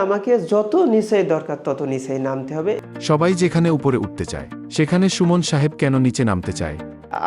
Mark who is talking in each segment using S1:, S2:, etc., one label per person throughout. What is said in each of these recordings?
S1: আমাকে যত নিচেই দরকার তত নিচেই নামতে হবে।
S2: সবাই যেখানে উপরে উঠতে চায়, সেখানে সুমন সাহেব কেন নিচে নামতে চায়?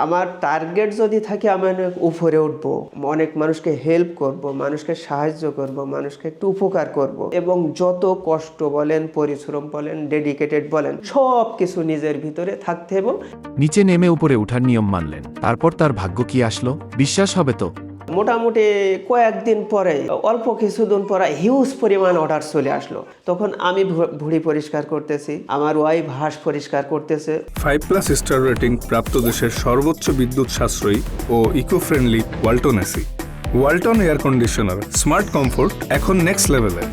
S1: আমার টার্গেট যদি থাকে আমি অনেক উপরে উঠবো, অনেক মানুষকে হেল্প করব, মানুষকে সাহায্য করব, মানুষকে একটু উপকার করব, এবং যত কষ্ট বলেন, পরিশ্রম বলেন, ডেডিকেটেড বলেন, সব কিছু নিজের ভিতরে থাকতে এবং
S2: নিচে নেমে উপরে উঠার নিয়ম মানলেন, তারপর তার ভাগ্য কি আসলো? বিশ্বাস হবে তো?
S1: মোটামুটি কয়েকদিন পরে, অল্প কিছুদিন পরে হিউজ পরিমাণ অর্ডার চলে আসলো। তখন আমি ভুঁড়ি পরিষ্কার করতেছি, আমার ওয়াইফ হাঁস পরিষ্কার করতেছে।
S3: 5+ স্টার রেটিং প্রাপ্ত দেশের সর্বোচ্চ বিদ্যুৎ সাশ্রয়ী ও eco friendly Walton AC. Walton air conditioner, smart comfort এখন নেক্সট লেভেলে।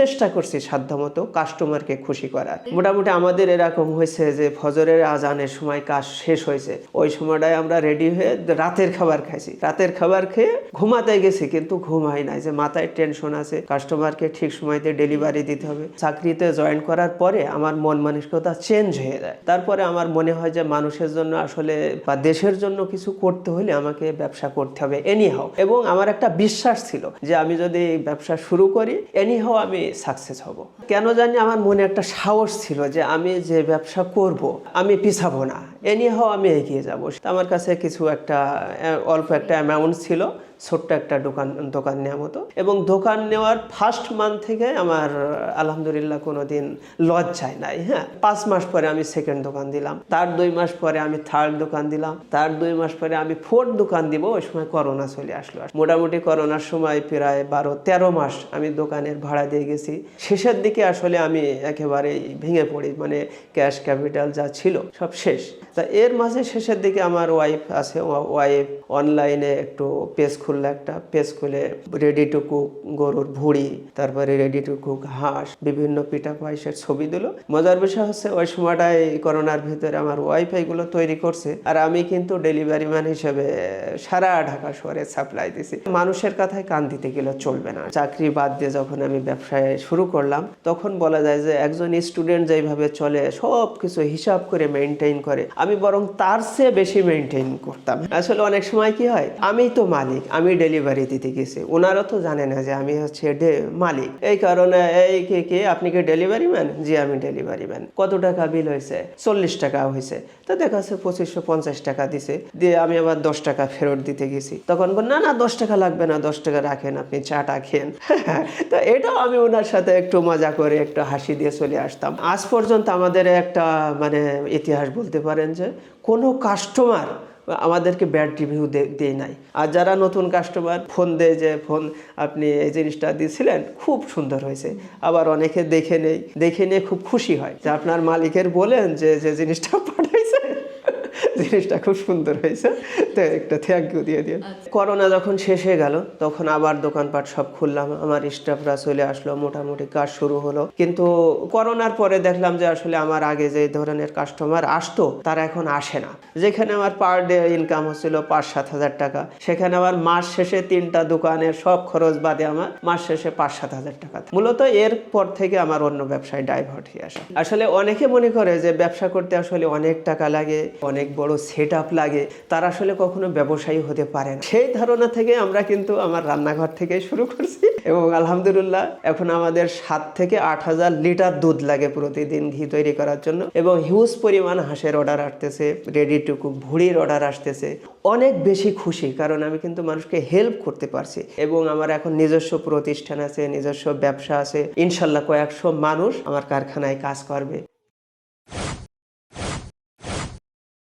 S1: চেষ্টা করছি সাধ্যমতো কাস্টমারকে খুশি করার। মোটামুটি আমাদের এরকম হয়েছে যে ফজরের আজানের সময় কাজ শেষ হয়েছে, ওই সময়টায় আমরা রেডি হয়ে রাতের খাবার খাইছি। রাতের খাবার খেয়ে ঘুমাতে গেছি, কিন্তু ঘুম হয় নাই, যে মাথায় টেনশন আছে, কাস্টমারকে ঠিক সময়তে ডেলিভারি দিতে হবে। চাকরিতে জয়েন করার পরে আমার মন মানসিকতা চেঞ্জ হয়ে যায়। তারপরে আমার মনে হয় যে মানুষের জন্য আসলে বা দেশের জন্য কিছু করতে হলে আমাকে ব্যবসা করতে হবে এনিহাও। এবং আমার একটা বিশ্বাস ছিল যে আমি যদি ব্যবসা শুরু করি এনিহাও আমি সাকসেস হব। কেন জানি আমার মনে একটা সাহস ছিল যে আমি যে ব্যবসা করব আমি পিছাবো না, এনিহাও আমি এগিয়ে যাব। আমার কাছে কিছু একটা অল্প একটা অ্যামাউন্ট ছিল, ছোট্ট একটা দোকান নেওয়ার মতো। এবং দোকান নেওয়ার ফার্স্ট মান্থ থেকে আমার আলহামদুলিল্লাহ কোনোদিন লজ যায় নাই। হ্যাঁ, 5 মাস পরে আমি সেকেন্ড দোকান দিলাম, তার 2 মাস পরে আমি থার্ড দোকান দিলাম, তার 2 মাস পরে আমি ফোর্থ দোকান দিব। ওই সময় করোনা চলে আসলো। মোটামুটি করোনার সময় প্রায় 12-13 মাস আমি দোকানের ভাড়া দিয়ে গেছি। শেষের দিকে আসলে আমি একেবারে ভেঙে পড়ি, মানে ক্যাশ ক্যাপিটাল যা ছিল সব শেষ। তা এর মাঝে শেষের দিকে আমার ওয়াইফ আছে, ওয়াইফ অনলাইনে একটু পেজ খুললো, একটা পেজ খুলে রেডি টু কুক গরুর ভুঁড়ি, তারপরে রেডি টু কুক হাঁস, বিভিন্ন পিঠা পায়েসের ছবি দিল। মজার বিষয় হচ্ছে ওই সময়টায় করোনার ভিতরে আমার ওয়াইফ এগুলো তৈরি করছে, আর আমি কিন্তু ডেলিভারি ম্যান হিসেবে সারা ঢাকা শহরে সাপ্লাই দিছি। মানুষের কথায় কান দিতে গেলে চলবে না। চাকরি বাদ দিয়ে যখন আমি ব্যবসায় শুরু করলাম, তখন বলা যায় যে একজন স্টুডেন্ট যেভাবে চলে, সব কিছু হিসাব করে মেনটেন করে, আমি বরং তার চেয়ে বেশি মেনটেন করতাম। আসলে অনেক সময় কি হয়, আমি তো মালিক, আমি ডেলিভারি দিতে গেছি, ওনারা তো জানে না যে আমি হচ্ছে মালিক। এই কারণে এই কে আপনি কি ডেলিভারি ম্যান? জি আমি ডেলিভারি ম্যান। কত টাকা বিল হয়েছে? 40 টাকা হয়েছে। তো দেখা যাচ্ছে 2550 টাকা দিছে, দিয়ে আমি আবার 10 টাকা ফেরত দিতে গেছি। তখন বল না 10 টাকা লাগবে না, 10 টাকা রাখেন, আপনি চাটা খেন। তো এটাও আমি ওনার সাথে একটু মজা করে একটু হাসি দিয়ে চলে আসতাম। আজ পর্যন্ত আমাদের একটা মানে ইতিহাস বলতে পারেন যে কোনো কাস্টমার আমাদেরকে ব্যাড রিভিউ দেয় নাই। আর যারা নতুন কাস্টমার ফোন দেয় যে ফোন আপনি এই জিনিসটা দিয়েছিলেন খুব সুন্দর হয়েছে, আবার অনেকে দেখে নিয়ে খুব খুশি হয় যে আপনার মালিকের বলেন যে জিনিসটা পাঠাইছে জিনিসটা খুব সুন্দর হয়েছে, তো একটা থ্যাংক ইউ দিয়ে দিন। করোনা যখন শেষ হয়ে গেল তখন আবার দোকানপাট সব খুললাম, আমার স্টাফরা চলে আসলো, মোটামুটি কাজ শুরু হলো। কিন্তু করোনার পরে দেখলাম যে আসলে আমার আগে যে ধরনের কাস্টমার আসতো তারা এখন আসে না। যেখানে আমার পার ডে ইনকাম হচ্ছিল 5-7 হাজার টাকা, সেখানে আমার মাস শেষে 3টা দোকানের সব খরচ বাদে আমার মাস শেষে 5-7 হাজার টাকা। মূলত এরপর থেকে আমার অন্য ব্যবসায় ডাইভার্ট হয়ে আসে। আসলে অনেকে মনে করে যে ব্যবসা করতে আসলে অনেক টাকা লাগে, অনেক বড় সেট আপ লাগে, তারা আসলে কখনো ব্যবসায়ী হতে পারে না। সেই ধারণা থেকে আমরা কিন্তু আমার রান্নাঘর থেকে শুরু করছি, এবং আলহামদুলিল্লাহ এখন আমাদের 7 থেকে 8 হাজার লিটার দুধ লাগে প্রতিদিন ঘি তৈরি করার জন্য, এবং হিউজ পরিমাণ হাঁসের অর্ডার আসতেছে, রেডি টু কুক ভুঁড়ির অর্ডার আসতেছে। অনেক বেশি খুশি, কারণ আমি কিন্তু মানুষকে হেল্প করতে পারছি, এবং আমার এখন নিজস্ব প্রতিষ্ঠান আছে, নিজস্ব ব্যবসা আছে। ইনশাল্লাহ কয়েকশো মানুষ আমার কারখানায় কাজ করবে।